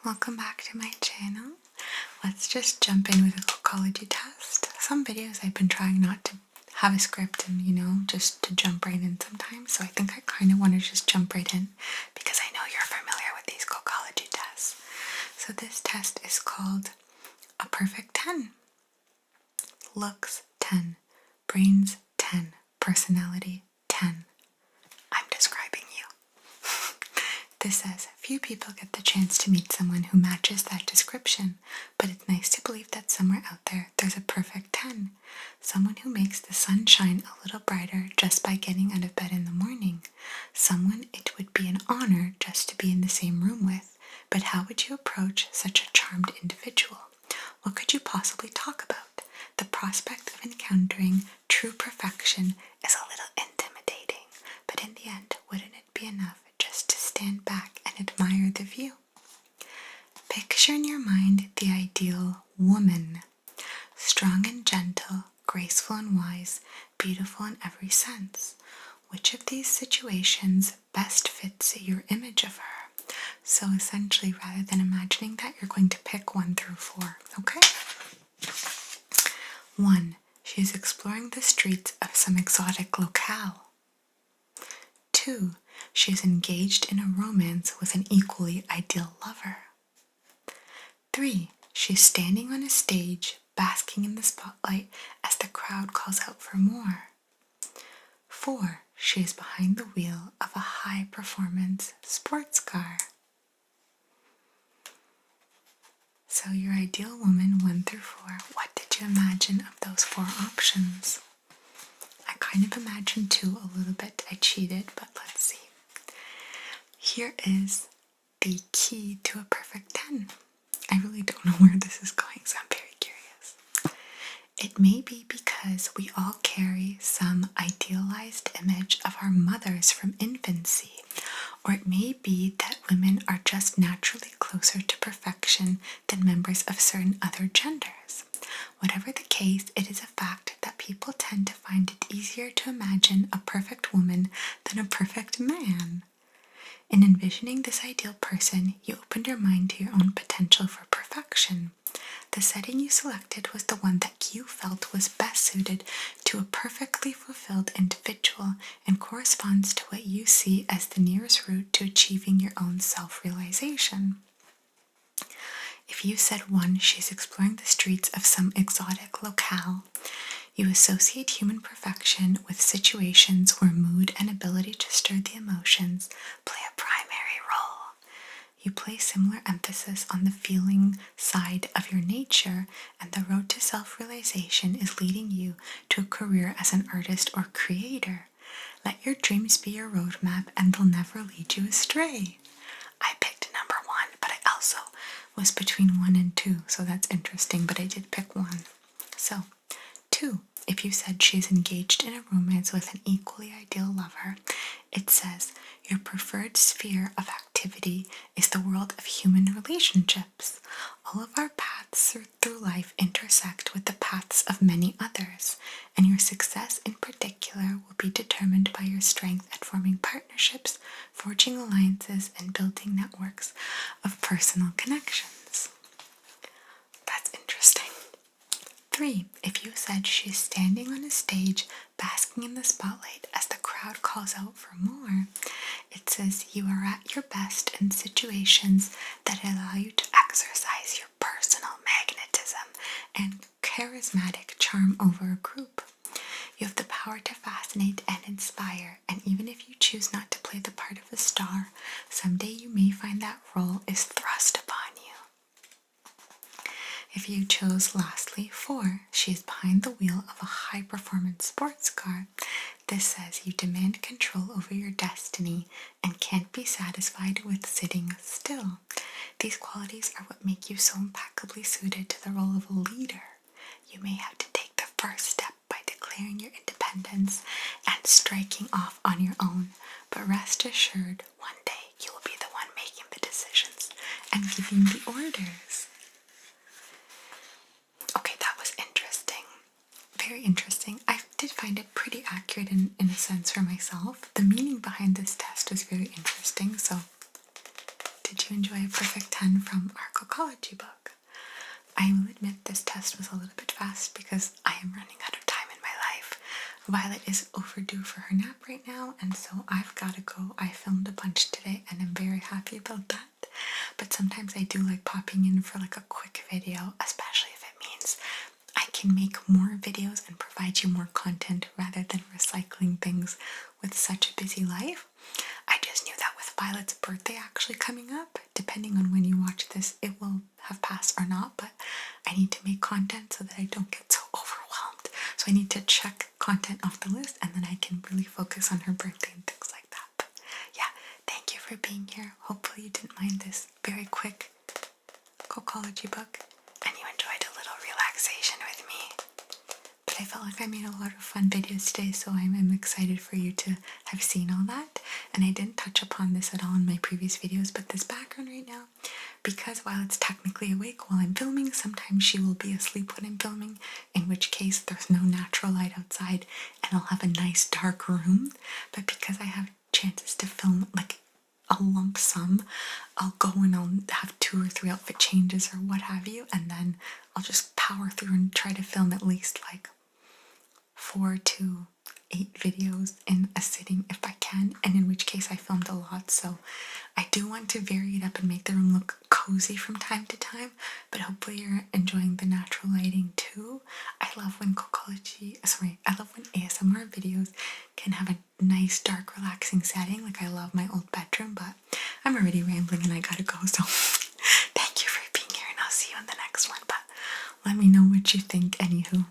welcome back to my channel. Let's just jump in with a cocology test. Some videos I've been trying not to have a script and, just to jump right in sometimes, so I think I kind of want to just jump right in because I know you're familiar with these cocology tests. So this test is called a perfect 10. Looks 10, brains 10, personality 10. I'm describing you. This says, few people get the chance to meet someone who matches that description, but it's nice to believe that somewhere out there's a perfect 10. Someone who makes the sun shine a little brighter just by getting out of bed in the morning. Someone it would be an honor just to be in the same room with. But how would you approach such a charmed individual? What could you possibly talk about? The prospect of encountering true perfection is a little intimidating, but in the end, wouldn't it be enough just to stand back and admire the view? Picture in your mind the ideal woman. Strong and gentle, graceful and wise, beautiful in every sense. Which of these situations best fits your image of her? So essentially, rather than imagining that, you're going to pick 1 through 4, okay? 1. She is exploring the streets of some exotic locale. 2. She is engaged in a romance with an equally ideal lover. 3. She is standing on a stage, basking in the spotlight as the crowd calls out for more. 4. She is behind the wheel of a high-performance sports car. So your ideal woman, 1 through 4, what did you imagine of those 4 options? I kind of imagined 2 a little bit. I cheated, but let's see. Here is the key to a perfect 10. I really don't know where this is going, so I'm very curious. It may be because we all carry some idealized image of our mothers from infancy, or it may be that women are just naturally closer to perfection than members of certain other genders. Whatever the case, it is a fact that people tend to find it easier to imagine a perfect woman than a perfect man. In envisioning this ideal person, you opened your mind to your own potential for perfection. The setting you selected was the one that you felt was best suited to a perfectly fulfilled individual and corresponds to what you see as the nearest route to achieving your own self-realization. If you said 1, she's exploring the streets of some exotic locale, you associate human perfection with situations where mood and ability to stir the emotions play a primary role. You place similar emphasis on the feeling side of your nature, and the road to self-realization is leading you to a career as an artist or creator. Let your dreams be your roadmap, and they'll never lead you astray. I picked number 1, but I also was between 1 and 2, so that's interesting, but I did pick 1. So, 2. If you said she's engaged in a romance with an equally ideal lover, it says your preferred sphere of activity is the world of human relationships. All of our paths through life intersect with the paths of many others, and your success in particular will be determined by your strength at forming partnerships, forging alliances, and building networks of personal connections. That's interesting. 3. If you said she's standing on a stage, basking in the spotlight as the crowd calls out for more, it says you are at your best in situations that allow you to exercise your personal magnetism and charismatic charm over a group. You have the power to fascinate and inspire, and even if you choose not to play the part of a star, someday you may find that role is thrust upon you. If you chose, lastly, 4, she is behind the wheel of a high-performance sports car. This says you demand control over your destiny and can't be satisfied with sitting still. These qualities are what make you so impeccably suited to the role of a leader. You may have to take the first step by declaring your independence and striking off on your own, but rest assured, one day you will be the one making the decisions and giving the orders. Okay, that was interesting. Very interesting. I did find it pretty accurate in a sense for myself. The meaning behind this test was very interesting, so did you enjoy a perfect 10 from our Kokology book? I will admit this test was a little bit fast because I am running out of time in my life. Violet is overdue for her nap right now, and so I've got to go. I filmed a bunch today and I'm very happy about that. But sometimes I do like popping in for like a quick video, especially if it means I can make more videos and provide you more content rather than recycling things with such a busy life. I just knew that with Violet's birthday actually coming up, depending on when you watch this, it will have passed or not, but I need to make content so that I don't get so overwhelmed. So I need to check content off the list and then I can really focus on her birthday and things like that. But yeah, thank you for being here. Hopefully you didn't mind this very quick Kokology book and you enjoyed a little relaxation with me. But I felt like I made a lot of fun videos today, so I'm excited for you to have seen all that. And I didn't touch upon this at all in my previous videos, but this background right now, because while it's technically awake while I'm filming, sometimes she will be asleep when I'm filming, in which case there's no natural light outside and I'll have a nice dark room. But because I have chances to film like a lump sum, I'll go and I'll have 2 or 3 outfit changes or what have you, and then I'll just power through and try to film at least like 4 to 8 videos in a sitting if I can, and in which case I filmed a lot, so I do want to vary it up and make the room look cozy from time to time, but hopefully you're enjoying the natural lighting too. I love when I love when ASMR videos can have a nice dark relaxing setting. Like I love my old bedroom, but I'm already rambling and I gotta go, so thank you for being here and I'll see you in the next one, but let me know what you think anywho.